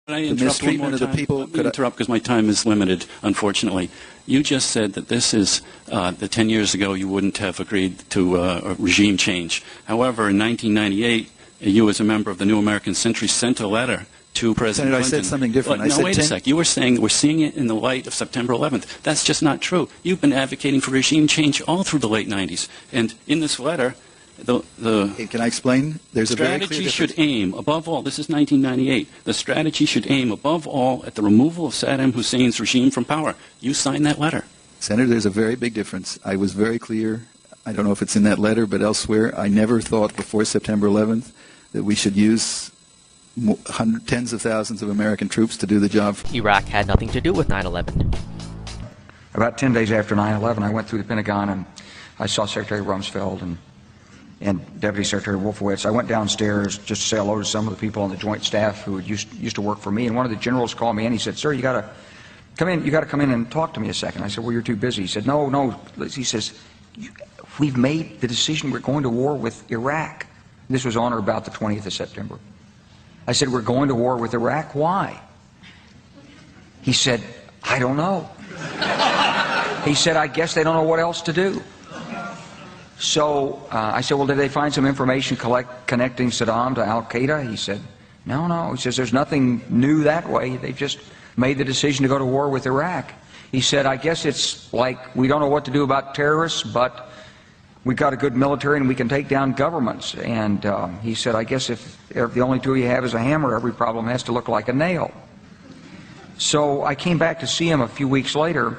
Can I interrupt one more time? People. Could I interrupt because my time is limited, unfortunately. You just said that this is, that 10 years ago you wouldn't have agreed to a regime change. However, in 1998, you as a member of the New American Century sent a letter to President Senator, Clinton. I said something different. Well, no, wait a sec. You were saying we're seeing it in the light of September 11th. That's just not true. You've been advocating for regime change all through the late 90s. And in this letter, Can I explain? There's a very clear strategy difference. should aim, above all, this is 1998, the strategy should aim, above all, at the removal of Saddam Hussein's regime from power. You signed that letter. Senator, there's a very big difference. I was very clear. I don't know if it's in that letter, but elsewhere, I never thought before September 11th that we should use tens of thousands of American troops to do the job. Iraq had nothing to do with 9/11. About 10 days after 9/11, I went through the Pentagon and I saw Secretary Rumsfeld and Deputy Secretary Wolfowitz. I went downstairs just to say hello to some of the people on the Joint Staff who used to work for me, and one of the generals called me and he said, "Sir, you got to come in. You got to come in and talk to me a second." I said, "Well, you're too busy." He said, "No." He says, "We've made the decision. We're going to war with Iraq." This was on or about the 20th of September. I said, "We're going to war with Iraq. Why?" He said, "I don't know." He said, "I guess they don't know what else to do." So I said, "Well, did they find some information connecting Saddam to Al-Qaeda?" He said, No. He says, "There's nothing new that way. They've just made the decision to go to war with Iraq." He said, "I guess it's like we don't know what to do about terrorists, but we've got a good military and we can take down governments." And he said, "I guess if the only tool you have is a hammer, every problem has to look like a nail." So I came back to see him a few weeks later,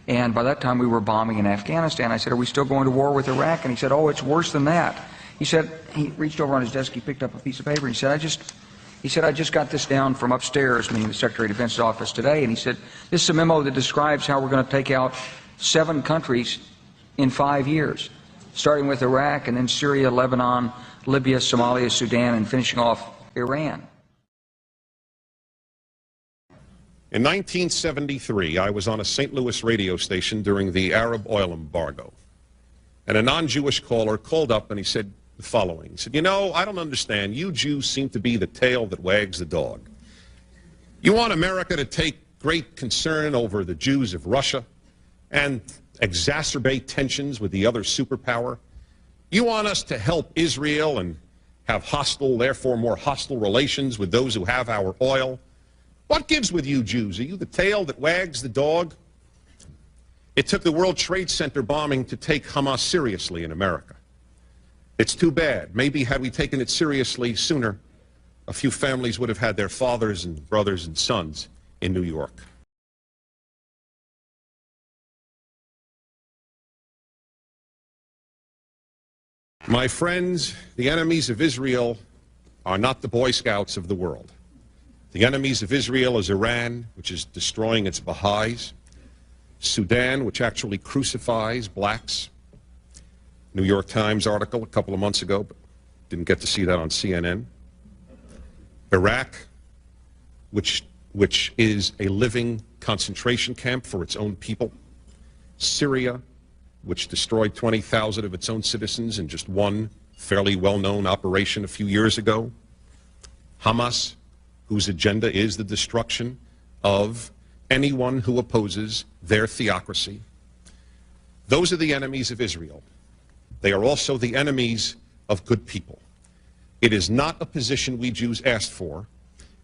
and by that time we were bombing in Afghanistan. I said, "Are we still going to war with Iraq?" And he said, "Oh, it's worse than that." He said, he reached over on his desk, he picked up a piece of paper, and he said, I just got this down from upstairs," meaning the Secretary of Defense's office today, and he said, "This is a memo that describes how we're going to take out 7 countries in 5 years, starting with Iraq and then Syria, Lebanon, Libya, Somalia, Sudan, and finishing off Iran." In 1973, I was on a St. Louis radio station during the Arab oil embargo, and a non-Jewish caller called up and he said the following. He said, "You know, I don't understand. You Jews seem to be the tail that wags the dog. You want America to take great concern over the Jews of Russia and exacerbate tensions with the other superpower. You want us to help Israel and have hostile, therefore more hostile relations with those who have our oil. What gives with you Jews? Are you the tail that wags the dog?" It took the World Trade Center bombing to take Hamas seriously in America. It's too bad. Maybe had we taken it seriously sooner, a few families would have had their fathers and brothers and sons in New York. My friends, the enemies of Israel are not the Boy Scouts of the world. The enemies of Israel is Iran, which is destroying its Baha'is, Sudan, which actually crucifies blacks. New York Times article a couple of months ago, but didn't get to see that on CNN. Iraq, which is a living concentration camp for its own people. Syria, which destroyed 20,000 of its own citizens in just one fairly well-known operation a few years ago. Hamas, whose agenda is the destruction of anyone who opposes their theocracy. Those are the enemies of Israel. They are also the enemies of good people. It is not a position we Jews asked for,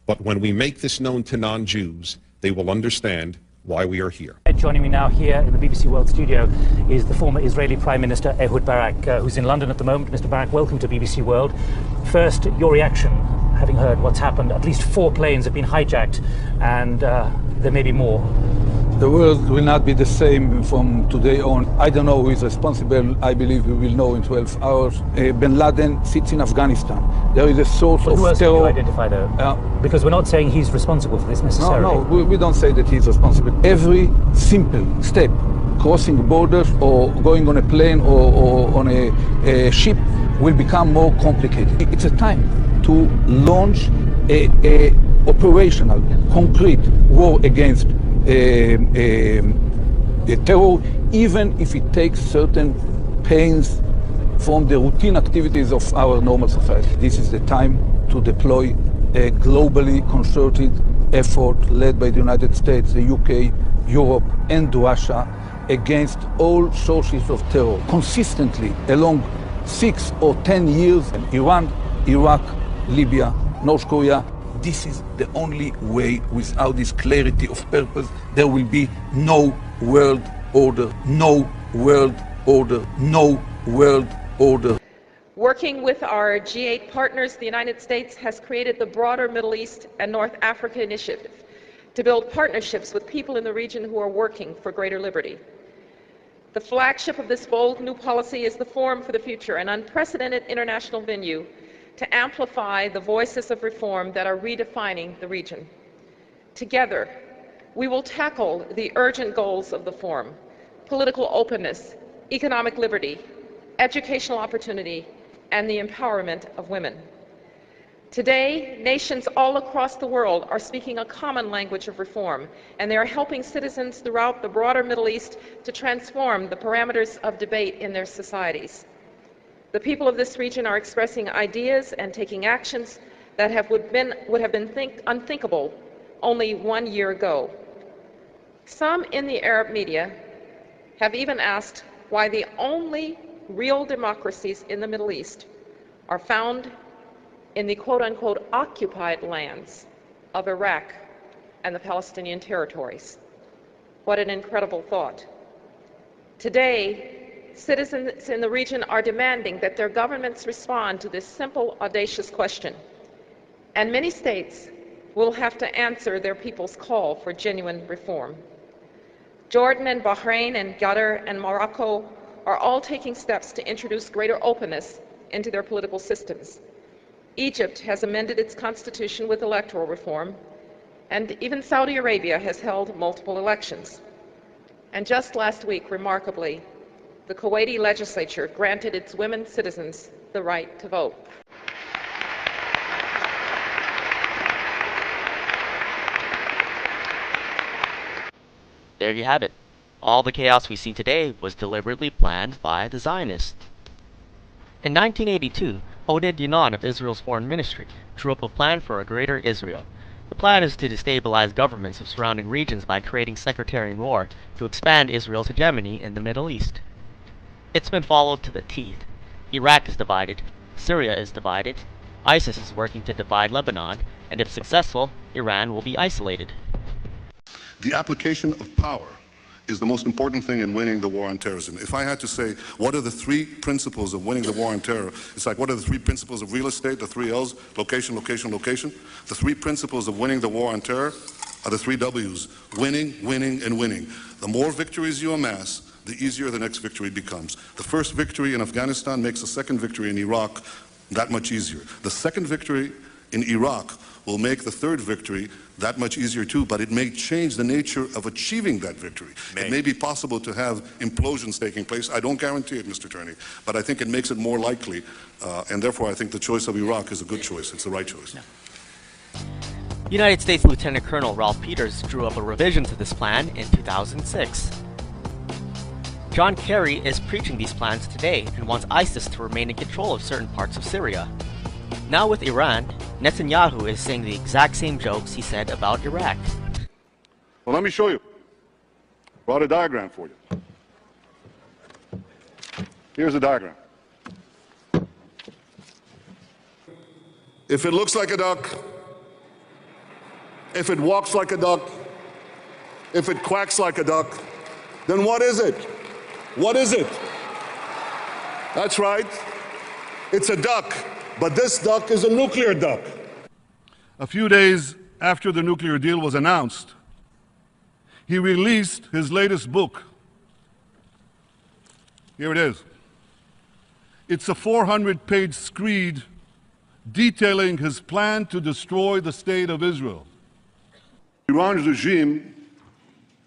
but when we make this known to non-Jews, they will understand why we are here. Joining me now here in the BBC World studio is the former Israeli Prime Minister Ehud Barak, who's in London at the moment. Mr. Barak, welcome to BBC World. First, your reaction, having heard what's happened. At least 4 planes have been hijacked, and there may be more. The world will not be the same from today on. I don't know who is responsible. I believe we will know in 12 hours. Bin Laden sits in Afghanistan. There is a source of who else terror. Can you identify, though? Because we're not saying he's responsible for this necessarily. No, we don't say that he's responsible. Every simple step, crossing borders or going on a plane or on a ship, will become more complicated. It's a time to launch a operational, concrete war against terror, even if it takes certain pains from the routine activities of our normal society. This is the time to deploy a globally concerted effort led by the United States, the UK, Europe, and Russia against all sources of terror consistently along 6 or 10 years. Iran, Iraq, Libya, North Korea. This is the only way. Without this clarity of purpose, there will be no world order, no world order, no world order. Working with our G8 partners, the United States has created the broader Middle East and North Africa Initiative to build partnerships with people in the region who are working for greater liberty. The flagship of this bold new policy is the Forum for the Future, an unprecedented international venue to amplify the voices of reform that are redefining the region. Together, we will tackle the urgent goals of the Forum: political openness, economic liberty, educational opportunity, and the empowerment of women. Today, nations all across the world are speaking a common language of reform, and they are helping citizens throughout the broader Middle East to transform the parameters of debate in their societies. The people of this region are expressing ideas and taking actions that would have been unthinkable only 1 year ago. Some in the Arab media have even asked why the only real democracies in the Middle East are found in the quote-unquote occupied lands of Iraq and the Palestinian territories. What an incredible thought. Today, citizens in the region are demanding that their governments respond to this simple, audacious question. And many states will have to answer their people's call for genuine reform. Jordan and Bahrain and Qatar and Morocco are all taking steps to introduce greater openness into their political systems. Egypt has amended its constitution with electoral reform, and even Saudi Arabia has held multiple elections. And just last week, remarkably, the Kuwaiti legislature granted its women citizens the right to vote. There you have it. All the chaos we see today was deliberately planned by the Zionists. In 1982, Oded Yinon of Israel's foreign ministry drew up a plan for a greater Israel. The plan is to destabilize governments of surrounding regions by creating sectarian war to expand Israel's hegemony in the Middle East. It's been followed to the teeth. Iraq is divided, Syria is divided, ISIS is working to divide Lebanon, and if successful, Iran will be isolated. The application of power is the most important thing in winning the war on terrorism. If I had to say, what are the 3 principles of winning the war on terror? It's like, what are the 3 principles of real estate, the 3 L's, location, location, location? The 3 principles of winning the war on terror are the 3 W's: winning, winning, and winning. The more victories you amass, the easier the next victory becomes. The first victory in Afghanistan makes the second victory in Iraq that much easier. The second victory in Iraq will make the third victory that much easier too, but it may change the nature of achieving that victory. It may be possible to have implosions taking place. I don't guarantee it, Mr. Turney, but I think it makes it more likely, and therefore I think the choice of Iraq is a good choice. It's the right choice. United States Lieutenant Colonel Ralph Peters drew up a revision to this plan in 2006. John Kerry is preaching these plans today and wants ISIS to remain in control of certain parts of Syria. Now with Iran, Netanyahu is saying the exact same jokes he said about Iraq. Well, let me show you. Brought a diagram for you. Here's a diagram. If it looks like a duck, if it walks like a duck, if it quacks like a duck, then what is it? What is it? That's right. It's a duck, but this duck is a nuclear duck. A few days after the nuclear deal was announced, he released his latest book. Here it is. It's a 400-page screed detailing his plan to destroy the state of Israel. Iran's regime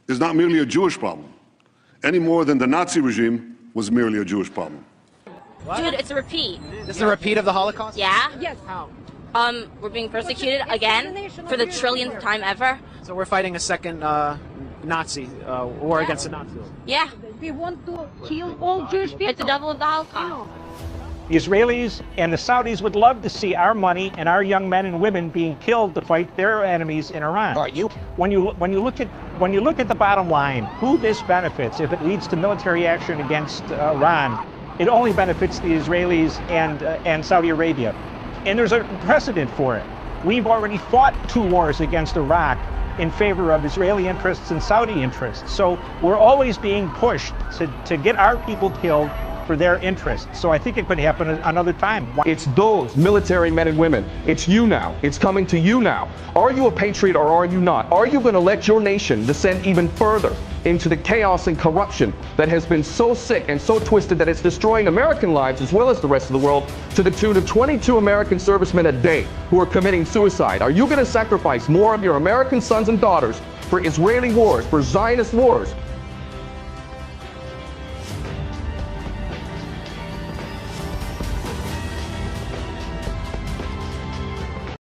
is not merely a Jewish problem, any more than the Nazi regime was merely a Jewish problem. What? Dude, it's a repeat. This is a repeat of the Holocaust? Yeah. Yes. How? We're being persecuted again for the trillionth time ever. So we're fighting a second Nazi war against the Nazis. Yeah. They want to kill all Jewish people. It's the devil of the Holocaust. The Israelis and the Saudis would love to see our money and our young men and women being killed to fight their enemies in Iran. When you look at the bottom line, who this benefits if it leads to military action against Iran, it only benefits the Israelis and Saudi Arabia. And there's a precedent for it. We've already fought 2 wars against Iraq in favor of Israeli interests and Saudi interests. So we're always being pushed to get our people killed for their interests. So I think it could happen another time. It's those military men and women. It's you now. It's coming to you now. Are you a patriot or are you not? Are you going to let your nation descend even further into the chaos and corruption that has been so sick and so twisted that it's destroying American lives as well as the rest of the world, to the tune of 22 American servicemen a day who are committing suicide? Are you going to sacrifice more of your American sons and daughters for Israeli wars, for Zionist wars,